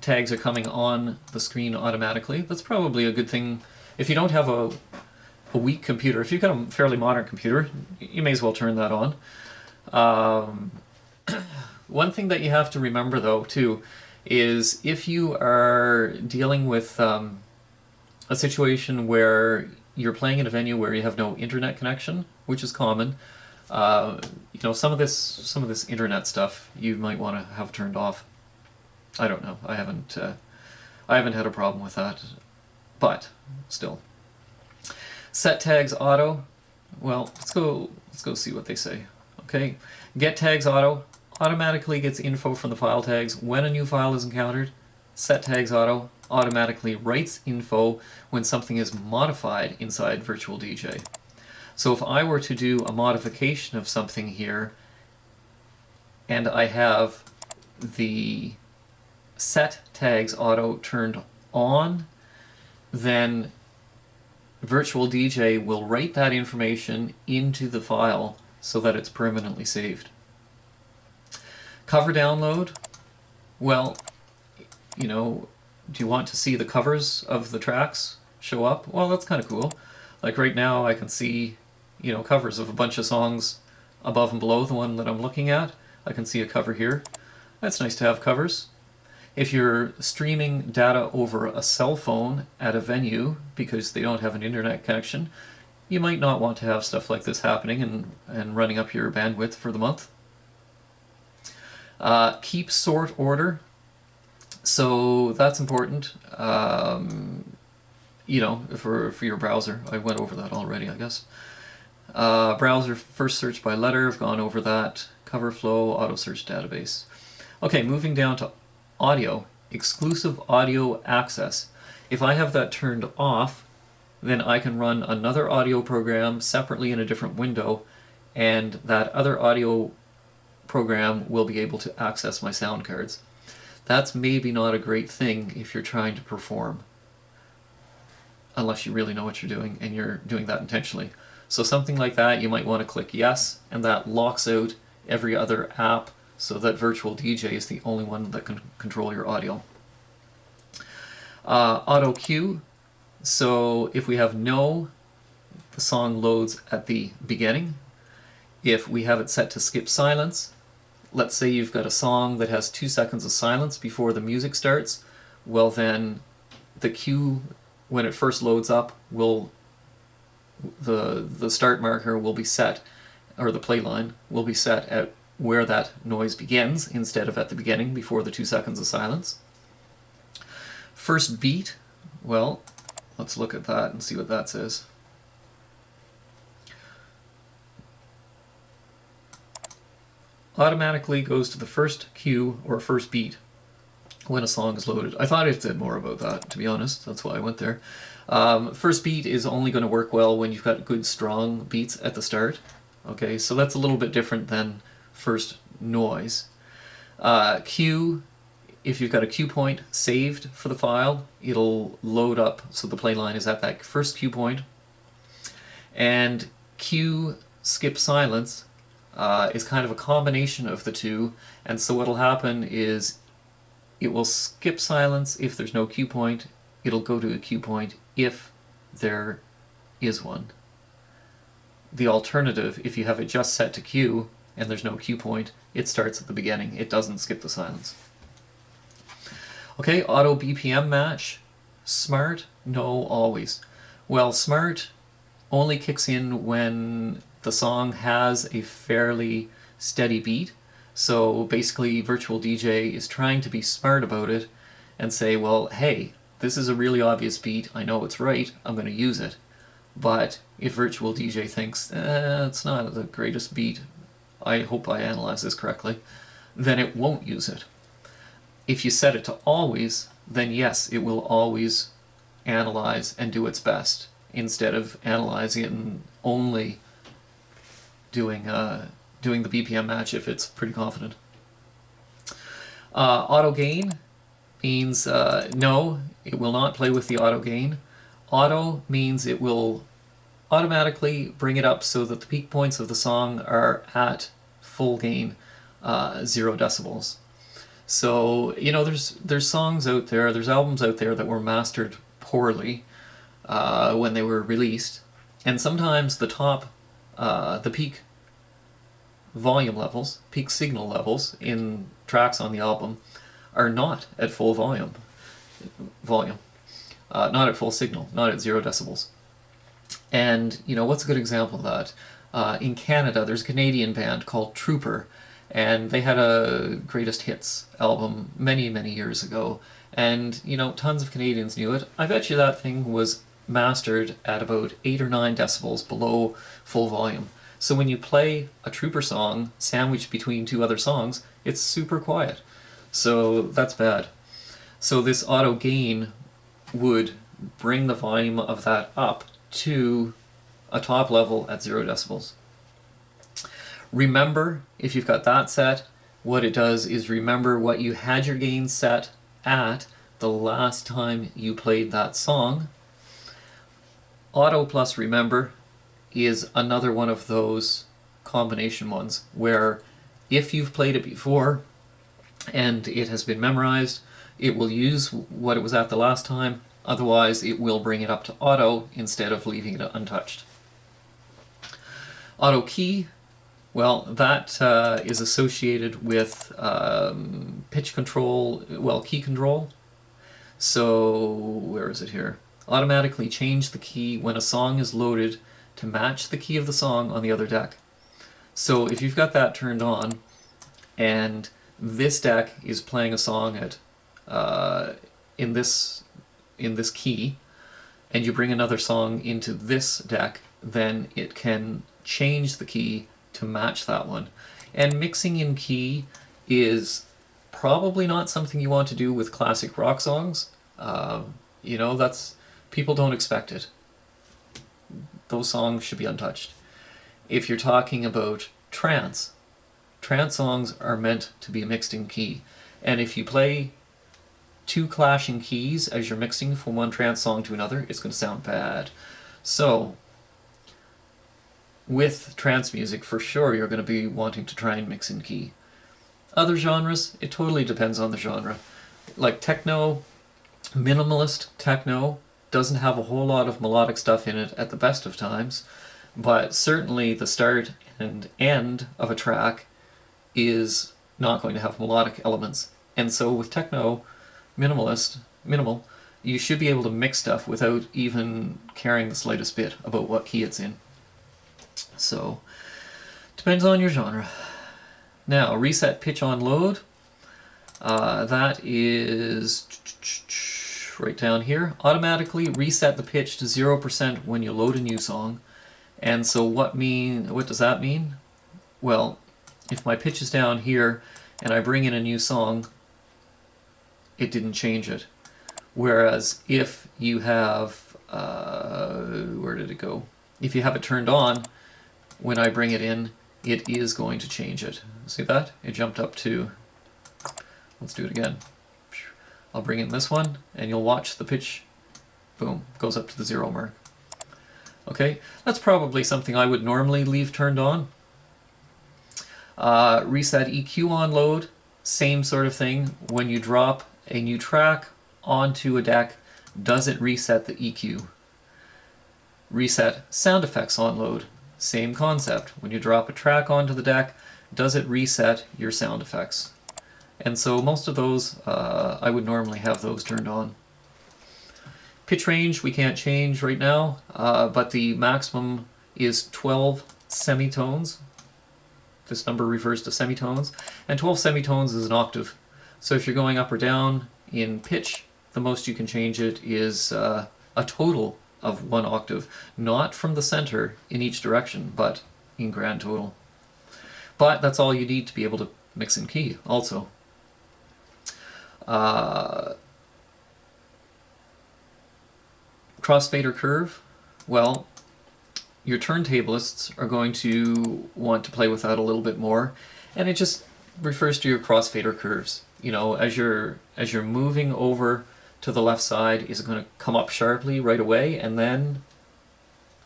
tags are coming on the screen automatically. That's probably a good thing. If you don't have a weak computer, if you've got a fairly modern computer, you may as well turn that on. One thing that you have to remember, though, too, is if you are dealing with a situation where you're playing in a venue where you have no internet connection, which is common, you know, some of this internet stuff you might want to have turned off. I don't know. I haven't had a problem with that, but still. Set tags auto. Well, let's go see what they say. Okay, get tags auto automatically gets info from the file tags when a new file is encountered. Set tags auto automatically writes info when something is modified inside Virtual DJ. So if I were to do a modification of something here, and I have the set tags auto turned on, then Virtual DJ will write that information into the file so that it's permanently saved. Cover download, well, you know, do you want to see the covers of the tracks show up? Well, that's kind of cool. Like right now I can see, you know, covers of a bunch of songs above and below the one that I'm looking at. I can see a cover here. That's nice to have covers. If you're streaming data over a cell phone at a venue because they don't have an internet connection, you might not want to have stuff like this happening and running up your bandwidth for the month. Keep sort order. So that's important. You know, for your browser. I went over that already, I guess. Browser first search by letter. I've gone over that. Cover flow, auto search database. Okay, moving down to audio. Exclusive audio access. If I have that turned off, then I can run another audio program separately in a different window, and that other audio program will be able to access my sound cards. That's maybe not a great thing if you're trying to perform, unless you really know what you're doing and you're doing that intentionally. So something like that, you might want to click yes, and that locks out every other app so that Virtual DJ is the only one that can control your audio. Auto cue. So if we have no, the song loads at the beginning. If we have it set to skip silence, let's say you've got a song that has 2 seconds of silence before the music starts, well then the cue, when it first loads up, will the start marker will be set, or the play line will be set at where that noise begins instead of at the beginning before the 2 seconds of silence. First beat, well, let's look at that and see what that says. Automatically goes to the first cue or first beat when a song is loaded. I thought it said more about that, to be honest. That's why I went there. First beat is only going to work well when you've got good strong beats at the start. Okay, so that's a little bit different than first noise. Cue, if you've got a cue point saved for the file, it'll load up so the play line is at that first cue point. And cue skip silence is kind of a combination of the two, and so what'll happen is it will skip silence if there's no cue point. It'll go to a cue point if there is one. The alternative, if you have it just set to cue and there's no cue point, it starts at the beginning. It doesn't skip the silence. Okay, auto BPM match. Smart? No, always. Well, smart only kicks in when the song has a fairly steady beat. So basically Virtual DJ is trying to be smart about it and say, well, hey, this is a really obvious beat, I know it's right, I'm going to use it. But if Virtual DJ thinks, it's not the greatest beat, I hope I analyze this correctly, then it won't use it. If you set it to always, then yes, it will always analyze and do its best, instead of analyzing it and only doing the BPM match if it's pretty confident. Auto gain. means no, it will not play with the auto gain. Auto means it will automatically bring it up so that the peak points of the song are at full gain, 0 decibels. So, you know, there's songs out there, there's albums out there that were mastered poorly when they were released, and sometimes the peak volume levels, peak signal levels in tracks on the album are not at full volume, not at full signal, not at 0 decibels. And, you know, what's a good example of that? In Canada, there's a Canadian band called Trooper, and they had a greatest hits album many, many years ago. And, you know, tons of Canadians knew it. I bet you that thing was mastered at about 8 or 9 decibels below full volume. So when you play a Trooper song sandwiched between 2 other songs, it's super quiet. So that's bad. So this auto gain would bring the volume of that up to a top level at 0 decibels. Remember, if you've got that set, what it does is remember what you had your gain set at the last time you played that song. Auto plus remember is another one of those combination ones where if you've played it before and it has been memorized, it will use what it was at the last time. Otherwise, it will bring it up to auto instead of leaving it untouched. Auto key, well, that is associated with pitch control, well, key control. So, where is it here? Automatically change the key when a song is loaded to match the key of the song on the other deck. So if you've got that turned on, and this deck is playing a song at in this key, and you bring another song into this deck, then it can change the key to match that one. And mixing in key is probably not something you want to do with classic rock songs. You know, people don't expect it. Those songs should be untouched. If you're talking about trance songs are meant to be mixed in key. And if you play 2 clashing keys as you're mixing from one trance song to another, it's going to sound bad. So, with trance music, for sure you're going to be wanting to try and mix in key. Other genres, it totally depends on the genre. Like techno, minimalist techno doesn't have a whole lot of melodic stuff in it at the best of times, but certainly the start and end of a track is not going to have melodic elements. And so with techno, minimal, you should be able to mix stuff without even caring the slightest bit about what key it's in. So, depends on your genre. Now, reset pitch on load. That is right down here. Automatically reset the pitch to 0% when you load a new song. And so what does that mean? Well, if my pitch is down here and I bring in a new song, it didn't change it. Whereas if you have, where did it go? If you have it turned on, when I bring it in, it is going to change it. See that? It jumped up to, let's do it again. I'll bring in this one, and you'll watch the pitch, boom, goes up to the 0 mark. Okay, that's probably something I would normally leave turned on. Reset EQ on load, same sort of thing. When you drop a new track onto a deck, does it reset the EQ? Reset sound effects on load, same concept. When you drop a track onto the deck, does it reset your sound effects? And so most of those, I would normally have those turned on. Pitch range we can't change right now, but the maximum is 12 semitones. This number refers to semitones, and 12 semitones is an octave. So if you're going up or down in pitch, the most you can change it is a total of 1 octave, not from the center in each direction, but in grand total. But that's all you need to be able to mix in key also. Crossfader curve, well, your turntablists are going to want to play with that a little bit more, and it just refers to your crossfader curves. You know, as you're moving over to the left side, is it going to come up sharply right away, and then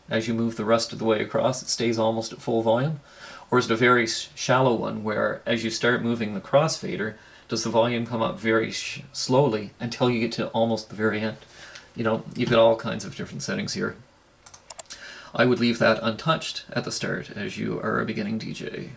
as you move the rest of the way across, it stays almost at full volume? Or is it a very shallow one where as you start moving the crossfader, does the volume come up very slowly until you get to almost the very end? You know, you've got all kinds of different settings here. I would leave that untouched at the start as you are a beginning DJ.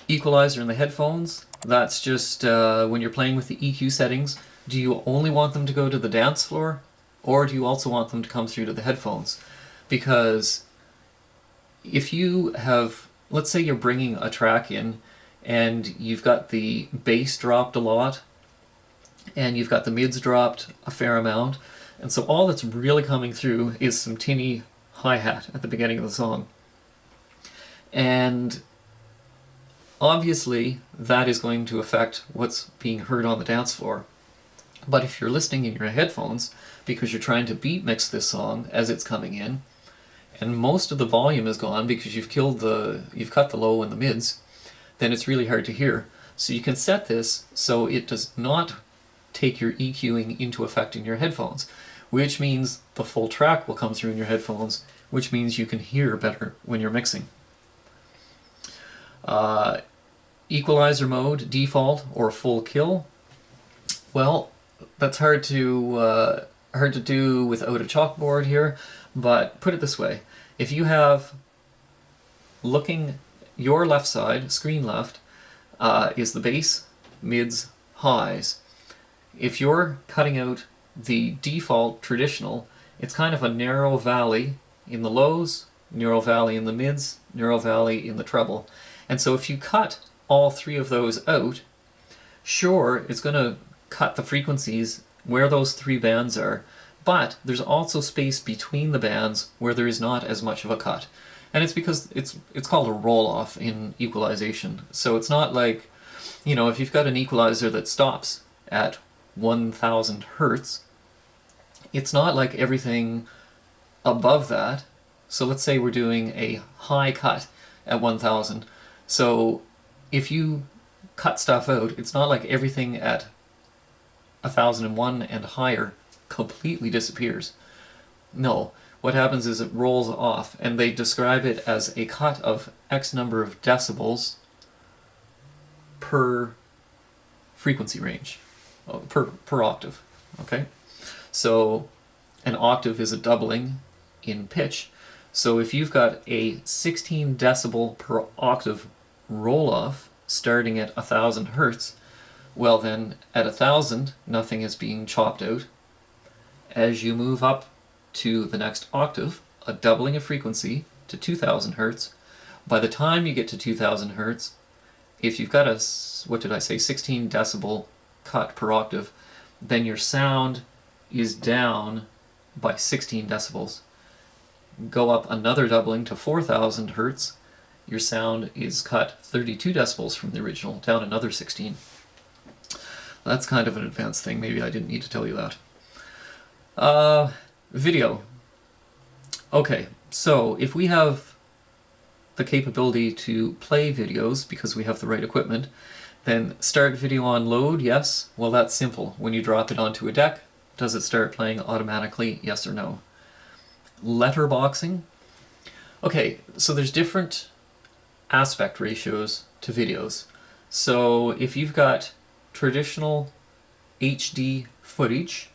Equalizer in the headphones, that's just when you're playing with the EQ settings, do you only want them to go to the dance floor, or do you also want them to come through to the headphones? Because if you have, let's say you're bringing a track in and you've got the bass dropped a lot and you've got the mids dropped a fair amount, and so all that's really coming through is some tinny hi-hat at the beginning of the song. And obviously that is going to affect what's being heard on the dance floor. But if you're listening in your headphones because you're trying to beat mix this song as it's coming in, and most of the volume is gone because you've cut the low and the mids, then it's really hard to hear. So you can set this so it does not take your EQing into effect in your headphones, which means the full track will come through in your headphones, which means you can hear better when you're mixing. Equalizer mode, default, or full kill. Well, that's hard to do without a chalkboard here, but put it this way. If you have, looking your left side, screen left, is the bass, mids, highs. If you're cutting out the default traditional, it's kind of a narrow valley in the lows, narrow valley in the mids, narrow valley in the treble. And so if you cut all three of those out, sure, it's going to cut the frequencies where those three bands are, but there's also space between the bands where there is not as much of a cut. And it's because it's called a roll-off in equalization. So it's not like, you know, if you've got an equalizer that stops at 1000 hertz, it's not like everything above that. So let's say we're doing a high cut at 1000. So if you cut stuff out, it's not like everything at 1001 and higher completely disappears. No, what happens is it rolls off, and they describe it as a cut of X number of decibels per frequency range, per octave, okay? So an octave is a doubling in pitch. So if you've got a 16 decibel per octave roll-off starting at 1000 hertz, well then at 1000 nothing is being chopped out. As you move up to the next octave, a doubling of frequency to 2000 hertz. By the time you get to 2000 hertz, if you've got a, 16 decibel cut per octave, then your sound is down by 16 decibels. Go up another doubling to 4000 hertz, your sound is cut 32 decibels from the original, down another 16. That's kind of an advanced thing, maybe I didn't need to tell you that. Video. Okay, so if we have the capability to play videos because we have the right equipment, then start video on load, yes. Well, that's simple. When you drop it onto a deck, does it start playing automatically, yes or no? Letterboxing. Okay, so there's different aspect ratios to videos. So if you've got traditional HD footage,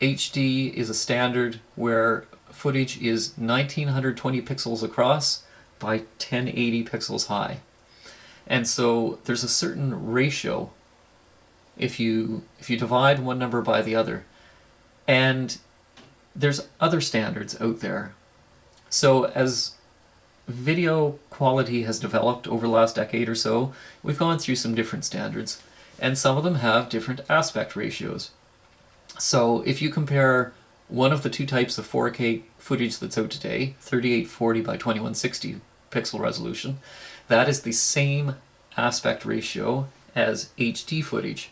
HD is a standard where footage is 1920 pixels across by 1080 pixels high. And so there's a certain ratio if you divide one number by the other. And there's other standards out there. So as video quality has developed over the last decade or so, we've gone through some different standards, and some of them have different aspect ratios. So if you compare one of the two types of 4K footage that's out today, 3840 by 2160 pixel resolution, that is the same aspect ratio as HD footage.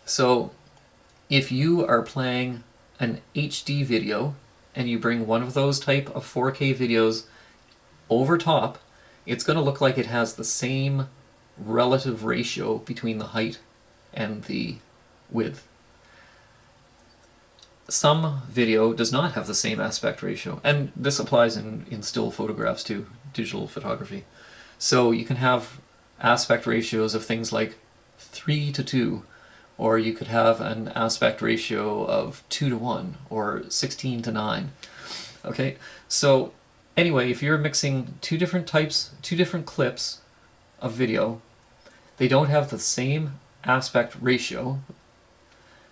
So if you are playing an HD video and you bring one of those type of 4K videos over top, it's going to look like it has the same relative ratio between the height and the width. Some video does not have the same aspect ratio, and this applies in still photographs too, digital photography. So you can have aspect ratios of things like 3:2, or you could have an aspect ratio of 2:1 or 16:9. Okay, so anyway, if you're mixing two different clips of video, they don't have the same aspect ratio,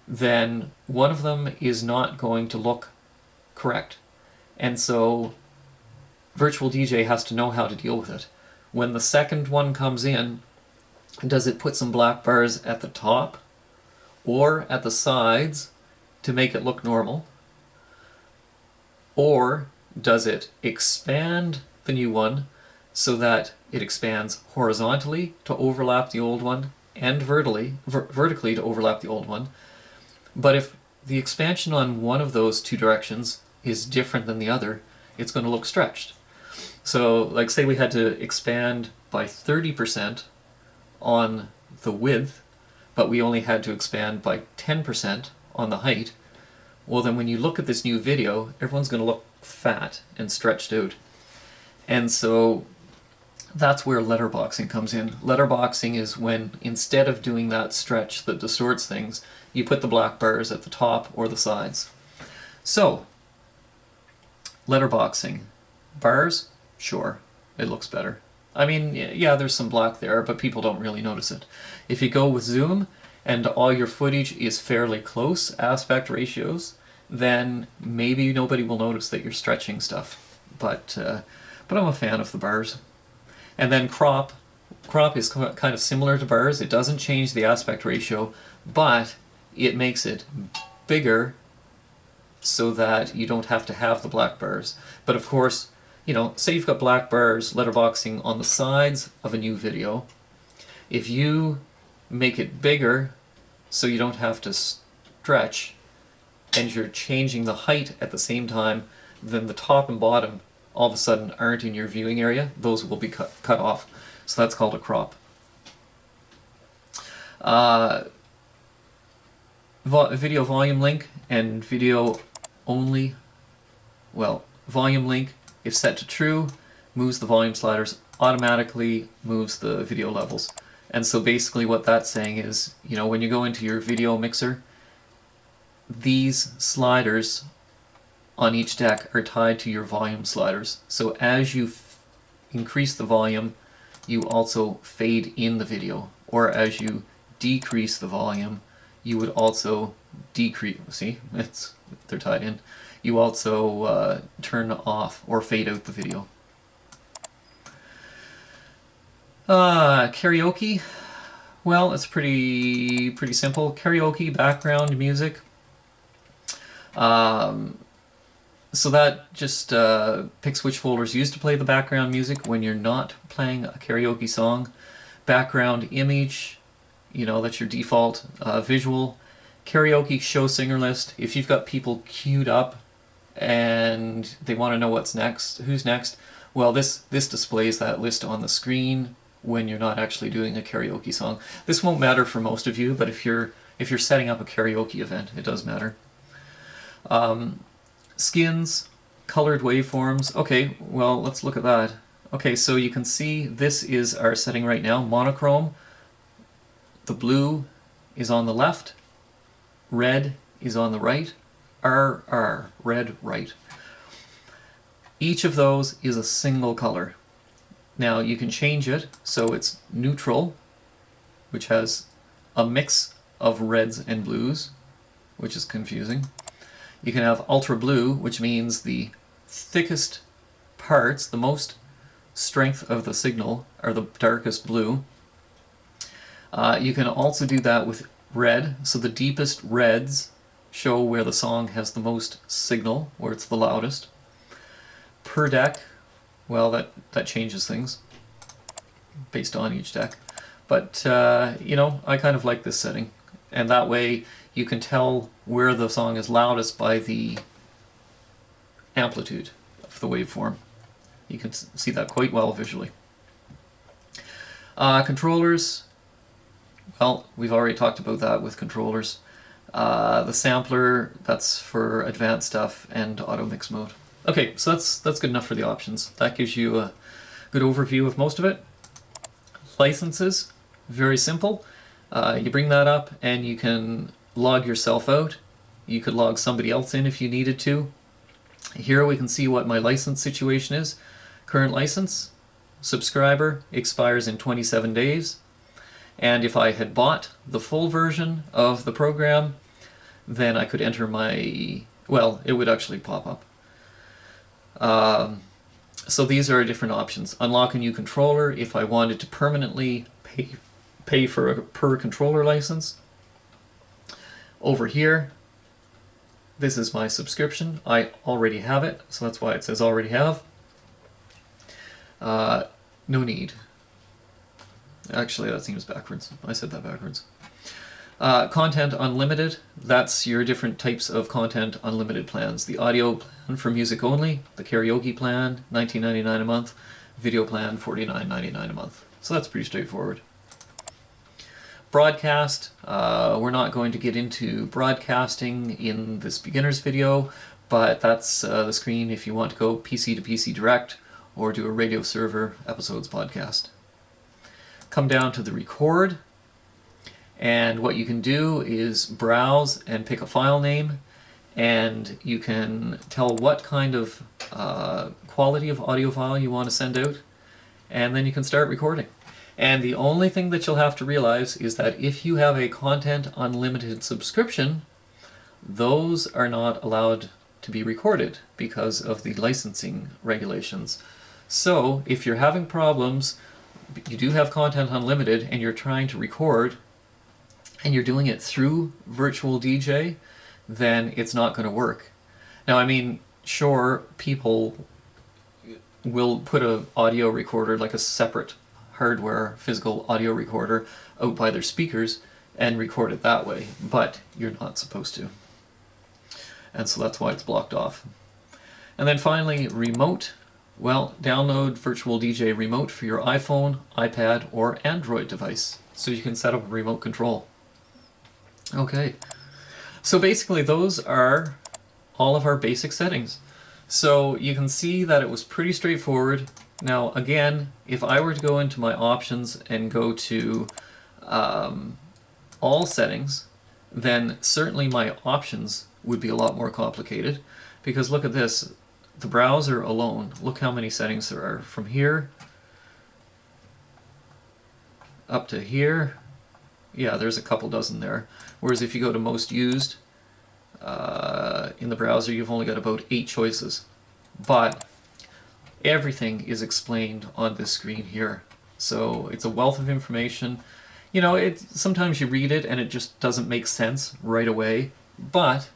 then one of them is not going to look correct. And so Virtual DJ has to know how to deal with it. When the second one comes in, does it put some black bars at the top or at the sides to make it look normal? Or does it expand the new one so that it expands horizontally to overlap the old one and vertically to overlap the old one? But if the expansion on one of those two directions is different than the other, it's going to look stretched. So, like, say we had to expand by 30% on the width, but we only had to expand by 10% on the height. Well, then when you look at this new video, everyone's going to look fat and stretched out. And so that's where letterboxing comes in. Letterboxing is when, instead of doing that stretch that distorts things, you put the black bars at the top or the sides. So, letterboxing. Bars? Sure, it looks better. I mean, yeah, there's some black there, but people don't really notice it. If you go with zoom and all your footage is fairly close aspect ratios, then maybe nobody will notice that you're stretching stuff. But I'm a fan of the bars. And then crop. Crop is kind of similar to bars. It doesn't change the aspect ratio, but it makes it bigger so that you don't have to have the black bars. But of course, you know, say you've got black bars letterboxing on the sides of a new video. If you make it bigger so you don't have to stretch, and you're changing the height at the same time, then the top and bottom all of a sudden aren't in your viewing area. Those will be cut off. So that's called a crop. Video volume link and video only. Well, volume link, if set to true, moves the volume sliders, automatically moves the video levels. And so basically what that's saying is, you know, when you go into your video mixer, these sliders on each deck are tied to your volume sliders. So as you increase the volume, you also fade in the video. Or as you decrease the volume, you would also decrease, see, they're tied in. You also turn off or fade out the video. Karaoke, well, it's pretty simple. Karaoke, background music. So that just picks which folders used to play the background music when you're not playing a karaoke song. Background image, you know, that's your default visual. Karaoke show singer list, if you've got people queued up and they want to know what's next, who's next, well, this displays that list on the screen when you're not actually doing a karaoke song. This won't matter for most of you, but if you're setting up a karaoke event, it does matter. Skins, colored waveforms. Okay, well, let's look at that. Okay, so you can see this is our setting right now, monochrome. The blue is on the left, red is on the right, RR, red, right. Each of those is a single color. Now you can change it so it's neutral, which has a mix of reds and blues, which is confusing. You can have ultra blue, which means the thickest parts, the most strength of the signal, are the darkest blue. You can also do that with red, so the deepest reds show where the song has the most signal, where it's the loudest. Per deck, well, that changes things based on each deck. But, you know, I kind of like this setting. And that way you can tell where the song is loudest by the amplitude of the waveform. You can see that quite well visually. Controllers, well, we've already talked about that with controllers. The sampler, that's for advanced stuff, and auto mix mode. Okay, so that's good enough for the options. That gives you a good overview of most of it. Licenses, very simple. You bring that up and you can log yourself out. You could log somebody else in if you needed to. Here we can see what my license situation is. Current license, subscriber, expires in 27 days. And if I had bought the full version of the program, then I could enter my, well, it would actually pop up. So these are different options. Unlock a new controller if I wanted to permanently pay for a per controller license. Over here, this is my subscription. I already have it, so that's why it says already have. No need. Actually, that seems backwards. I said that backwards. Content unlimited, that's your different types of content unlimited plans. The audio plan for music only, the karaoke plan, $19.99 a month, video plan, $49.99 a month. So that's pretty straightforward. Broadcast, we're not going to get into broadcasting in this beginner's video, but that's the screen if you want to go PC to PC direct or do a radio server episodes podcast. Come down to the record, and what you can do is browse and pick a file name, and you can tell what kind of quality of audio file you want to send out, and then you can start recording. And the only thing that you'll have to realize is that if you have a content unlimited subscription, those are not allowed to be recorded because of the licensing regulations. So if you're having problems, you do have content unlimited and you're trying to record and you're doing it through Virtual DJ, then it's not going to work. Now, I mean, sure, people will put an audio recorder, like a separate hardware physical audio recorder, out by their speakers and record it that way, but you're not supposed to. And so that's why it's blocked off. And then finally, remote. Well, download Virtual DJ Remote for your iPhone, iPad, or Android device, so you can set up a remote control. Okay, so basically those are all of our basic settings. So you can see that it was pretty straightforward. Now again, if I were to go into my options and go to all settings, then certainly my options would be a lot more complicated, because look at this. The browser alone, look how many settings there are. From here up to here, yeah, there's a couple dozen there. Whereas if you go to most used in the browser, you've only got about 8 choices. But everything is explained on this screen here. So it's a wealth of information. You know, sometimes you read it and it just doesn't make sense right away, but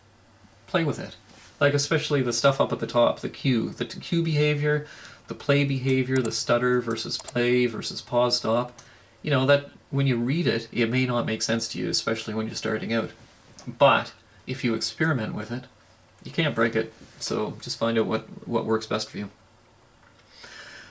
play with it. Like especially the stuff up at the top, the cue behavior, the play behavior, the stutter versus play versus pause stop. You know, that when you read it, it may not make sense to you, especially when you're starting out. But if you experiment with it, you can't break it. So just find out what works best for you.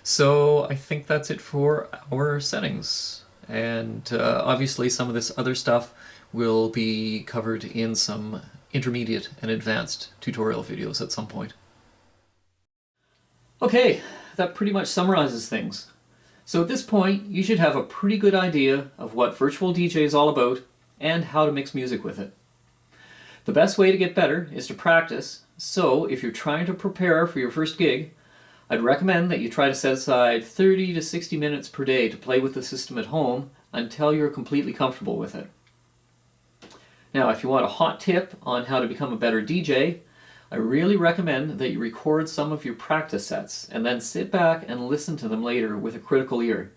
So I think that's it for our settings. And obviously some of this other stuff will be covered in some intermediate and advanced tutorial videos at some point. Okay, that pretty much summarizes things. So at this point, you should have a pretty good idea of what Virtual DJ is all about and how to mix music with it. The best way to get better is to practice, so if you're trying to prepare for your first gig, I'd recommend that you try to set aside 30 to 60 minutes per day to play with the system at home until you're completely comfortable with it. Now, if you want a hot tip on how to become a better DJ, I really recommend that you record some of your practice sets and then sit back and listen to them later with a critical ear.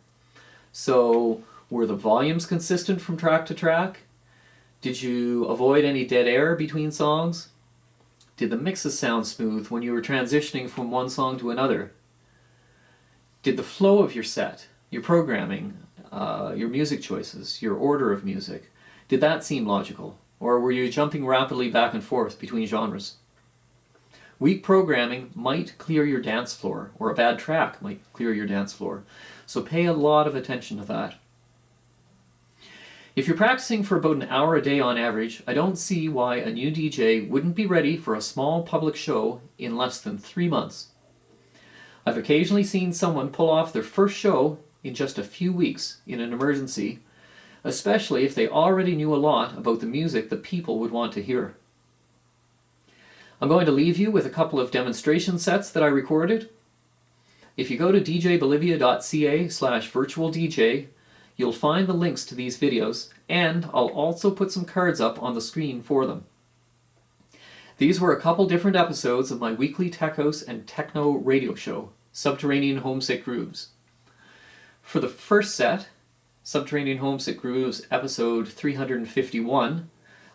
So, were the volumes consistent from track to track? Did you avoid any dead air between songs? Did the mixes sound smooth when you were transitioning from one song to another? Did the flow of your set, your programming, your music choices, your order of music, did that seem logical? Or were you jumping rapidly back and forth between genres? Weak programming might clear your dance floor, or a bad track might clear your dance floor. So pay a lot of attention to that. If you're practicing for about an hour a day on average, I don't see why a new DJ wouldn't be ready for a small public show in less than 3 months. I've occasionally seen someone pull off their first show in just a few weeks in an emergency, especially if they already knew a lot about the music that people would want to hear. I'm going to leave you with a couple of demonstration sets that I recorded. If you go to djbolivia.ca/virtualdj, you'll find the links to these videos, and I'll also put some cards up on the screen for them. These were a couple different episodes of my weekly tech house and techno radio show, Subterranean Homesick Grooves. For the first set, Subterranean Homesick Grooves episode 351,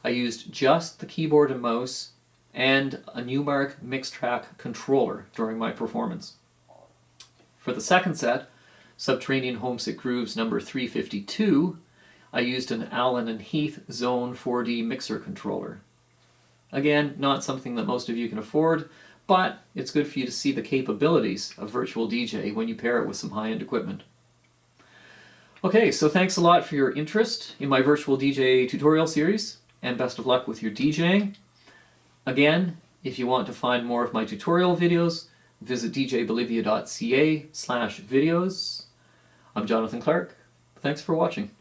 I used just the keyboard and mouse and a Newmark Mixtrack controller during my performance. For the second set, Subterranean Homesick Grooves number 352, I used an Allen and Heath Zone 4D mixer controller. Again, not something that most of you can afford, but it's good for you to see the capabilities of Virtual DJ when you pair it with some high-end equipment. Okay, so thanks a lot for your interest in my Virtual DJ tutorial series, and best of luck with your DJing. Again, if you want to find more of my tutorial videos, visit djbolivia.ca/videos. I'm Jonathan Clark. Thanks for watching.